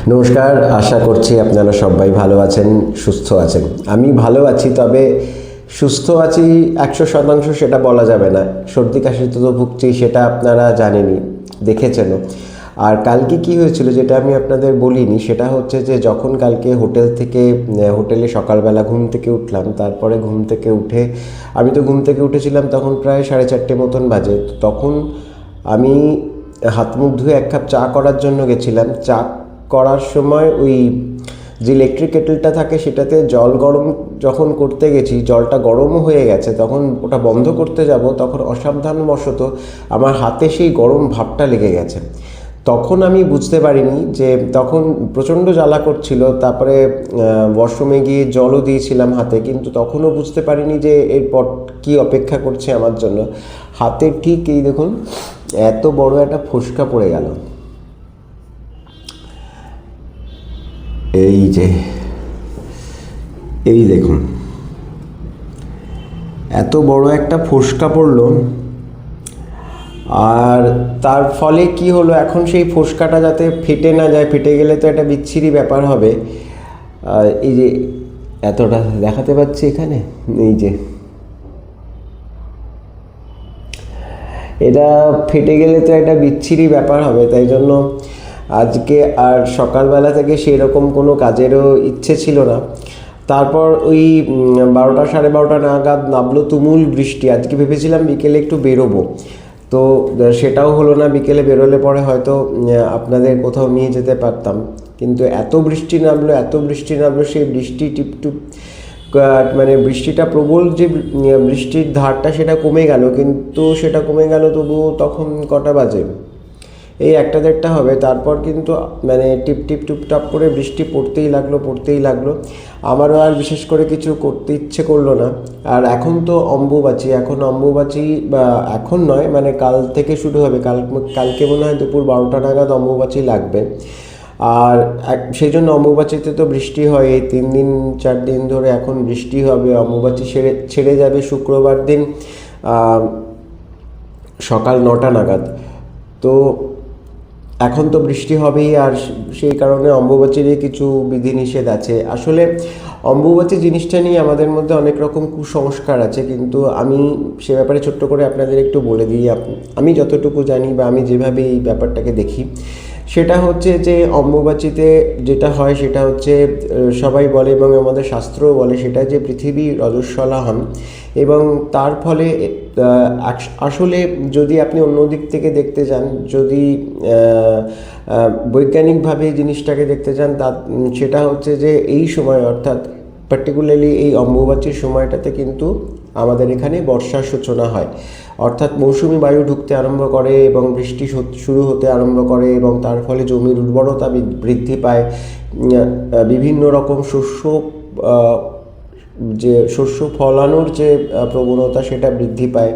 নমস্কার, আশা করছি আপনারা সবাই ভালো আছেন, সুস্থ আছেন। আমি ভালো আছি, তবে সুস্থ আছি 100% সেটা বলা যাবে না। সর্দি কাশিতে তো ভুগছি, সেটা আপনারা জানেনই, দেখেছেনও। আর কালকে কি হয়েছিল যেটা আমি আপনাদের বলিনি, সেটা হচ্ছে যে যখন কালকে হোটেলে সকালবেলা ঘুম থেকে উঠলাম, তারপরে ঘুম থেকে উঠে আমি তো ঘুম থেকে উঠেছিলাম তখন প্রায় 4:30 মতন বাজে। তখন আমি হাত মুখ ধুয়ে 1 কাপ চা করার জন্য গেছিলাম। চা করার সময় ওই যে ইলেকট্রিক কেটেলটা থাকে সেটাতে জল গরম যখন করতে গেছি, জলটা গরমও হয়ে গেছে, তখন ওটা বন্ধ করতে যাব, তখন অসাবধানবশত আমার হাতে সেই গরম ভাবটা লেগে গেছে। তখন আমি বুঝতে পারিনি যে তখন প্রচণ্ড জ্বালা করছিল। তারপরে ওয়াশরুমে গিয়ে জলও দিয়েছিলাম হাতে, কিন্তু তখনও বুঝতে পারিনি যে এরপর কী অপেক্ষা করছে আমার জন্য। হাতে ঠিক এই দেখুন এত বড় একটা ফোস্কা পড়ে গেল। এই দেখুন এত বড় একটা ফোস্কা পড়লো। আর তার ফলে কি হলো, এখন সেই ফোস্কাটা যাতে ফেটে না যায়, ফেটে গেলে তো একটা বিচ্ছিরি ব্যাপার হবে। এই যে এতটা দেখাতে পাচ্ছি এখানে, এই যে এটা ফেটে গেলে তো একটা বিচ্ছিরি ব্যাপার হবে। তাই জন্য আজকে আর সকালবেলা থেকে সেই রকম কোনো কাজেরও ইচ্ছে ছিল না। তারপর ওই 12টা 12:30 নাগাদ নামলো তুমুল বৃষ্টি। আজকে ভেবেছিলাম বিকেলে একটু বেরোবো, তো সেটাও হলো না। বিকেলে বেরোলে পরে হয়তো আপনাদের কোথাও নিয়ে যেতে পারতাম, কিন্তু এত বৃষ্টি নামলো, সেই বৃষ্টি টিপটিপ মানে বৃষ্টিটা প্রবল, যে বৃষ্টির ধারটা সেটা কমে গেল, কিন্তু সেটা কমে গেল তবুও তখন কটা বাজে, এই 1-1:30 হবে। তারপর কিন্তু মানে টিপ টিপ টুপটাপ করে বৃষ্টি পড়তেই লাগলো। আমারও আর বিশেষ করে কিছু করতে ইচ্ছে করলো না। আর এখন তো অম্বুবাচী বা এখন নয়, মানে কাল থেকে শুরু হবে। কালকে মনে হয় দুপুর 12টা নাগাদ অম্বুবাচী লাগবে। আর সেই জন্য অম্বুবাচীতে তো বৃষ্টি হয়, এই 3 দিন 4 দিন ধরে এখন বৃষ্টি হবে। অম্বুবাচী ছেড়ে যাবে শুক্রবার দিন সকাল 9টা নাগাদ। তো এখন তো বৃষ্টি হবেই, আর সেই কারণে অম্বুবাচীরই কিছু বিধিনিষেধ আছে। আসলে অম্বুবাচী জিনিসটা নিয়ে আমাদের মধ্যে অনেক রকম কুসংস্কার আছে, কিন্তু আমি সে ব্যাপারে ছোট্ট করে আপনাদের একটু বলে দিই। আমি যতটুকু জানি বা আমি যেভাবে এই ব্যাপারটাকে দেখি, সেটা হচ্ছে যে অম্বুবাচীতে যেটা হয় সেটা হচ্ছে সবাই বলে এবং আমাদের শাস্ত্রও বলে সেটা যে পৃথিবী রজস্বলা হন, এবং তার ফলে আসলে যদি আপনি অন্য দিক থেকে দেখতে যান, যদি বৈজ্ঞানিকভাবে এই জিনিসটাকে দেখতে চান, সেটা হচ্ছে যে এই সময়, অর্থাৎ পার্টিকুলারলি এই অম্বুবাচীর সময়টাতে কিন্তু আমাদের এখানে বর্ষার সূচনা হয়। অর্থাৎ মৌসুমি বায়ু ঢুকতে আরম্ভ করে এবং বৃষ্টি শুরু হতে আরম্ভ করে, এবং তার ফলে জমির উর্বরতা বৃদ্ধি পায়। বিভিন্ন রকম শস্য ফলানোর যে প্রবণতা সেটা বৃদ্ধি পায়।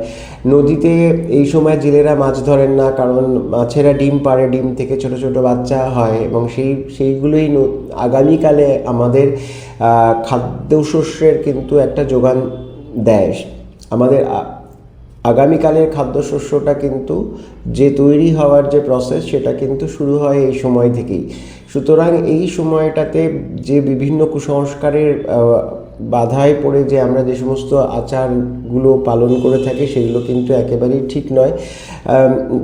নদীতে এই সময় জেলেরা মাছ ধরেন না, কারণ মাছেরা ডিম পাড়ে, ডিম থেকে ছোট ছোট বাচ্চা হয়, এবং সেইগুলোই আগামীকালে আমাদের খাদ্যশস্যের কিন্তু একটা যোগান দেয়। আমাদের আগামীকালের খাদ্যশস্যটা কিন্তু যে তৈরি হওয়ার যে প্রসেস, সেটা কিন্তু শুরু হয় এই সময় থেকেই। সুতরাং এই সময়টাতে যে বিভিন্ন কুসংস্কারের বাধায় পড়ে যে আমরা যে সমস্ত আচারগুলো পালন করে থাকি, সেগুলো কিন্তু একেবারেই ঠিক নয়।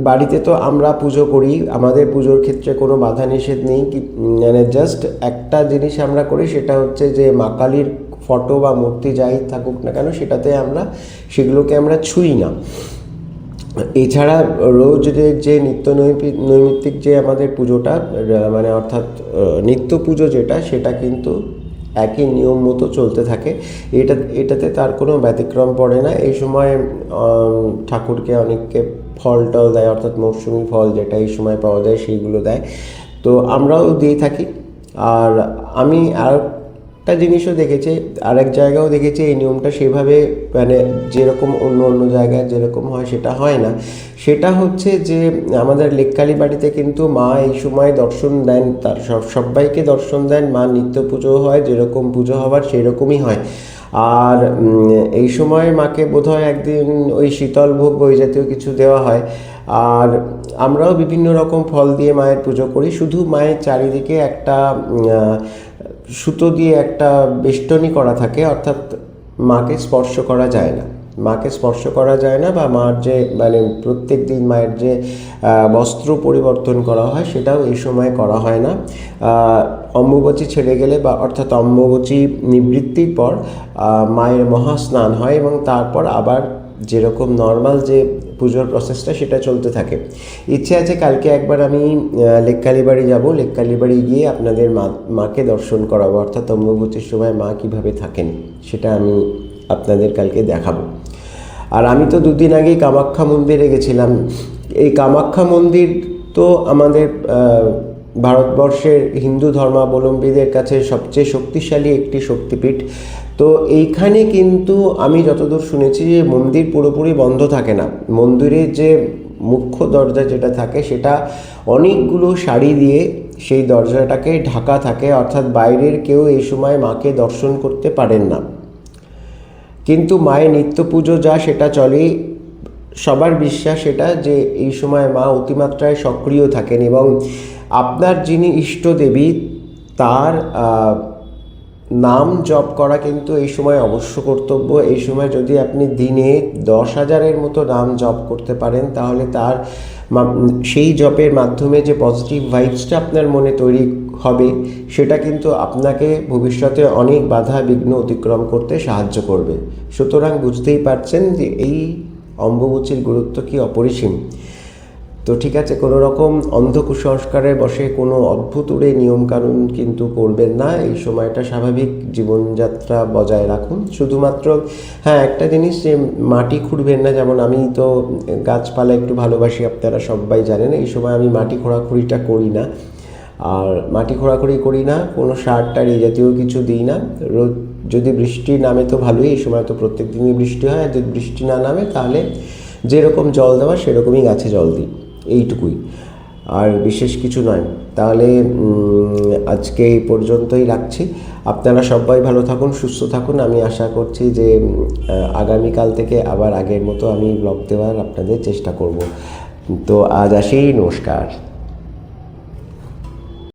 বাড়িতে তো আমরা পুজো করি, আমাদের পুজোর ক্ষেত্রে কোনো বাধা নিষেধ নেই, মানে জাস্ট একটা জিনিস আমরা করি, সেটা হচ্ছে যে মা কালীর ফটো বা মূর্তি যাই থাকুক না কেন, সেগুলোকে আমরা ছুঁই না। এছাড়া রোজ যে নৈমিত্তিক যে আমাদের পুজোটা, মানে অর্থাৎ নিত্য পুজো যেটা, সেটা কিন্তু একই নিয়ম মতো চলতে থাকে। এটাতে তার কোনো ব্যতিক্রম পড়ে না। এই সময় ঠাকুরকে অনেককে ফলটাও দেয়, অর্থাৎ মৌসুমি ফল যেটা এই সময় পাওয়া যায় সেইগুলো দেয়, তো আমরাও দিয়ে থাকি। আর আমি একটা জিনিসও দেখেছি, আরেক জায়গাও দেখেছি এই নিয়মটা সেভাবে, মানে যেরকম অন্য জায়গায় যেরকম হয় সেটা হয় না। সেটা হচ্ছে যে আমাদের লেককালী বাড়িতে কিন্তু মা এই সময় দর্শন দেন, তার সবাইকে দর্শন দেন। মা নিত্য পুজো হয়, যেরকম পুজো হওয়ার সেই রকমই হয়। আর এই সময় মাকে বোধহয় একদিন ওই শীতল ভোগ ওই জাতীয় কিছু দেওয়া হয়। আর আমরাও বিভিন্ন রকম ফল দিয়ে মায়ের পুজো করি। শুধু মায়ের চারিদিকে একটা সুতো দিয়ে একটা বেষ্টনী করা থাকে, অর্থাৎ মাকে স্পর্শ করা যায় না। মাকে স্পর্শ করা যায় না, বা মার যে মানে প্রত্যেক দিন মায়ের যে বস্ত্র পরিবর্তন করা হয় সেটাও এই সময় করা হয় না। অম্বুবাচী ছেড়ে গেলে, বা অর্থাৎ অম্বুবাচী নিবৃত্তির পর মায়ের মহাস্নান হয়, এবং তারপর আবার যেরকম নর্মাল যে পুজোর প্রসেসটা সেটা চলতে থাকে। ইচ্ছে আছে কালকে একবার আমি লেককালীবাড়ি যাব, লেককালীবাড়ি গিয়ে আপনাদের মাকে দর্শন করাবো, অর্থাৎ অম্বুবাচীর সময় মা কীভাবে থাকেন সেটা আমি আপনাদের কালকে দেখাবো। আর আমি তো দুদিন আগেই কামাখ্যা মন্দিরে গেছিলাম। এই কামাখ্যা মন্দির তো আমাদের ভারতবর্ষের হিন্দু ধর্মাবলম্বীদের কাছে সবচেয়ে শক্তিশালী একটি শক্তিপীঠ। তো এইখানে কিন্তু আমি যতদূর শুনেছি যে মন্দির পুরোপুরি বন্ধ থাকে না। মন্দিরের যে মুখ্য দরজা যেটা থাকে সেটা অনেকগুলো শাড়ি দিয়ে সেই দরজাটাকে ঢাকা থাকে, অর্থাৎ বাইরের কেউ এই সময় মাকে দর্শন করতে পারেন না। কিন্তু মায়ের নিত্য পুজো যা সেটা চলেই। সবার বিশ্বাস এটা যে এই সময় মা অতিমাত্রায় সক্রিয় থাকেন, এবং আপনার যিনি ইষ্টদেবী তার নাম জপ করা কিন্তু এই সময় অবশ্য কর্তব্য। এই সময় যদি আপনি দিনে 10,000-এর মতো নাম জপ করতে পারেন, তাহলে তার সেই জপের মাধ্যমে যে পজিটিভ ভাইবসটা আপনার মনে তৈরি হবে সেটা কিন্তু আপনাকে ভবিষ্যতে অনেক বাধা বিঘ্ন অতিক্রম করতে সাহায্য করবে। সুতরাং বুঝতেই পারছেন যে এই অম্বুবাচীর গুরুত্ব কি অপরিসীম। তো ঠিক আছে, কোনো রকম অন্ধ কুসংস্কারে বসে কোনো অদ্ভুত নিয়মকানুন কিন্তু করবেন না। এই সময়টা স্বাভাবিক জীবনযাত্রা বজায় রাখুন। শুধুমাত্র হ্যাঁ, একটা জিনিস, যে মাটি খুঁড়বেন না। যেমন আমি তো গাছপালা একটু ভালোবাসি, আপনারা সবাই জানেন। এই সময় আমি মাটি খোঁড়াখুড়িটা করি না, আর মাটি খোঁড়াখুড়ি করি না, কোনো সার টার এই জাতীয় কিছু দিই না। রোজ যদি বৃষ্টি নামে তো ভালোই, এই সময় তো প্রত্যেক দিনই বৃষ্টি হয়। আর যদি বৃষ্টি না নামে তাহলে যেরকম জল দেওয়া সেরকমই গাছে জল দিই, এইটুকুই, আর বিশেষ কিছু নয়। তাহলে আজকে এই পর্যন্তই রাখছি। আপনারা সবাই ভালো থাকুন, সুস্থ থাকুন। আমি আশা করছি যে আগামীকাল থেকে আবার আগের মতো আমি ব্লগ দেওয়ার আপনাদের চেষ্টা করব। তো আজ আসি, নমস্কার।